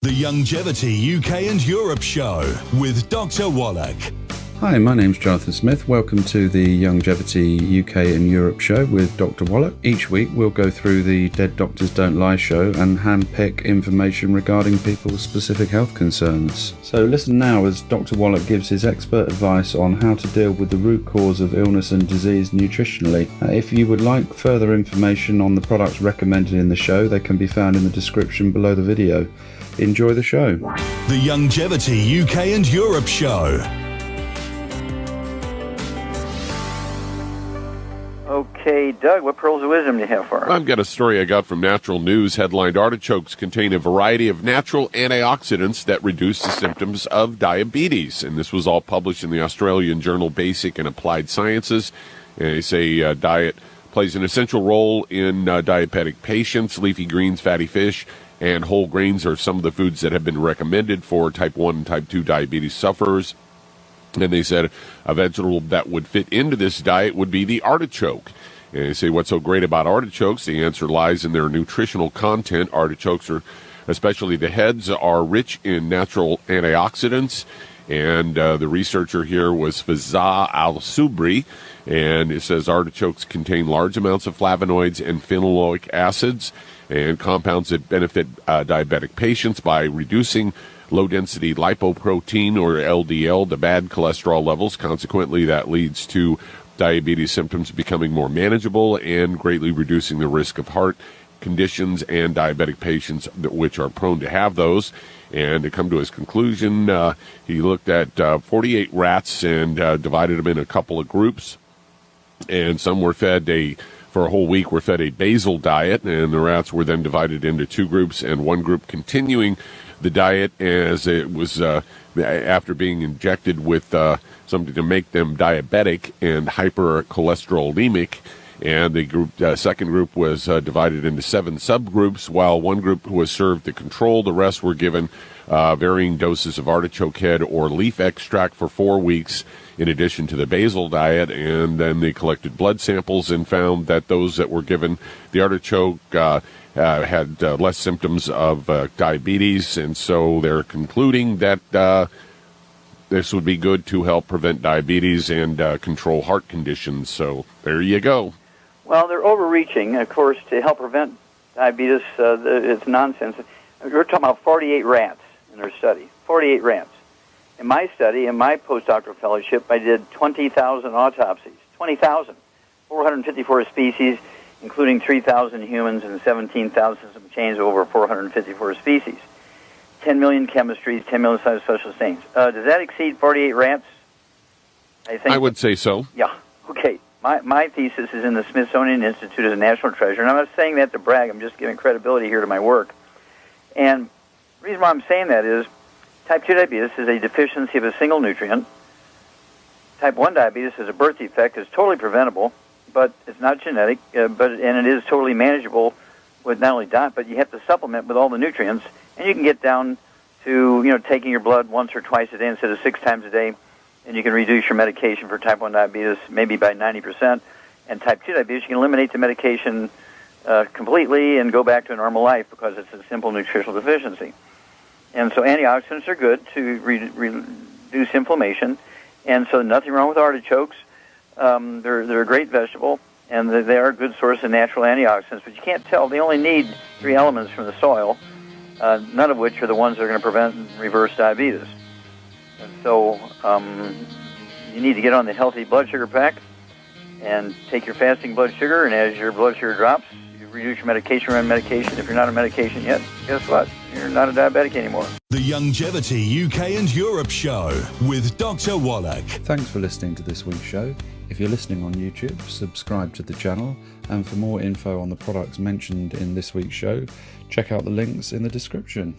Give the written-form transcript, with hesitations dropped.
The Youngevity UK and Europe Show with Dr. Wallach. Hi, my name's Jonathan Smith. Welcome to the Youngevity UK and Europe Show with Dr. Wallach. Each week we'll go through the Dead Doctors Don't Lie show and handpick information regarding people's specific health concerns. So listen now as Dr. Wallach gives his expert advice on how to deal with the root cause of illness and disease nutritionally. If you would like further information on the products recommended in the show, they can be found in the description below the video. Enjoy the show. The Youngevity UK and Europe Show. Okay, Doug, what pearls of wisdom do you have for us? I've got a story I got from Natural News headlined, "Artichokes contain a variety of natural antioxidants that reduce the symptoms of diabetes." And this was all published in the Australian journal Basic and Applied Sciences. And they say diet plays an essential role in diabetic patients. Leafy greens, fatty fish, and whole grains are some of the foods that have been recommended for type 1 and type 2 diabetes sufferers. And they said a vegetable that would fit into this diet would be the artichoke. And they say, what's so great about artichokes? The answer lies in their nutritional content. Artichokes, especially the heads, are rich in natural antioxidants. And the researcher here was Fazah Al-Subri. And it says artichokes contain large amounts of flavonoids and phenolic acids and compounds that benefit diabetic patients by reducing low-density lipoprotein, or LDL, the bad cholesterol levels. Consequently, that leads to diabetes symptoms becoming more manageable and greatly reducing the risk of heart conditions and diabetic patients which are prone to have those. And to come to his conclusion, he looked at 48 rats and divided them in a couple of groups. And some were fed for a whole week, were fed a basal diet, and the rats were then divided into two groups, and one group continuing the diet as it was after being injected with something to make them diabetic and hypercholesterolemic. And the second group was divided into 7 subgroups, while one group was served the control. The rest were given varying doses of artichoke head or leaf extract for 4 weeks, in addition to the basal diet. And then they collected blood samples and found that those that were given the artichoke had less symptoms of diabetes, and so they're concluding that this would be good to help prevent diabetes and control heart conditions. So there you go. Well, they're overreaching, of course, to help prevent diabetes. It's nonsense. We're talking about 48 rats in their study. 48 rats. In my study, in my postdoctoral fellowship, I did 20,000 autopsies. 20,000. 454 species, including 3,000 humans and 17,000 some change over 454 species. 10 million chemistries, 10 million size special stains. Does that exceed 48 rats? I would say so. Yeah. Okay. My thesis is in the Smithsonian Institute as a national treasure, and I'm not saying that to brag. I'm just giving credibility here to my work. And the reason why I'm saying that is type 2 diabetes is a deficiency of a single nutrient. Type 1 diabetes is a birth defect. It's totally preventable, but it's not genetic, and it is totally manageable with not only diet, but you have to supplement with all the nutrients, and you can get down to, taking your blood once or twice a day instead of 6 times a day, and you can reduce your medication for type 1 diabetes maybe by 90%, and type 2 diabetes, you can eliminate the medication completely and go back to a normal life because it's a simple nutritional deficiency. And so antioxidants are good to reduce inflammation, and so nothing wrong with artichokes. They're a great vegetable, and they are a good source of natural antioxidants, but you can't tell. They only need 3 elements from the soil, none of which are the ones that are going to prevent and reverse diabetes. And so you need to get on the healthy blood sugar pack and take your fasting blood sugar, and as your blood sugar drops, you reduce your medication around medication. If you're not on medication yet, guess what? You're not a diabetic anymore. The Youngevity UK and Europe Show with Dr. Wallach. Thanks for listening to this week's show. If you're listening on YouTube, subscribe to the channel, and for more info on the products mentioned in this week's show, check out the links in the description.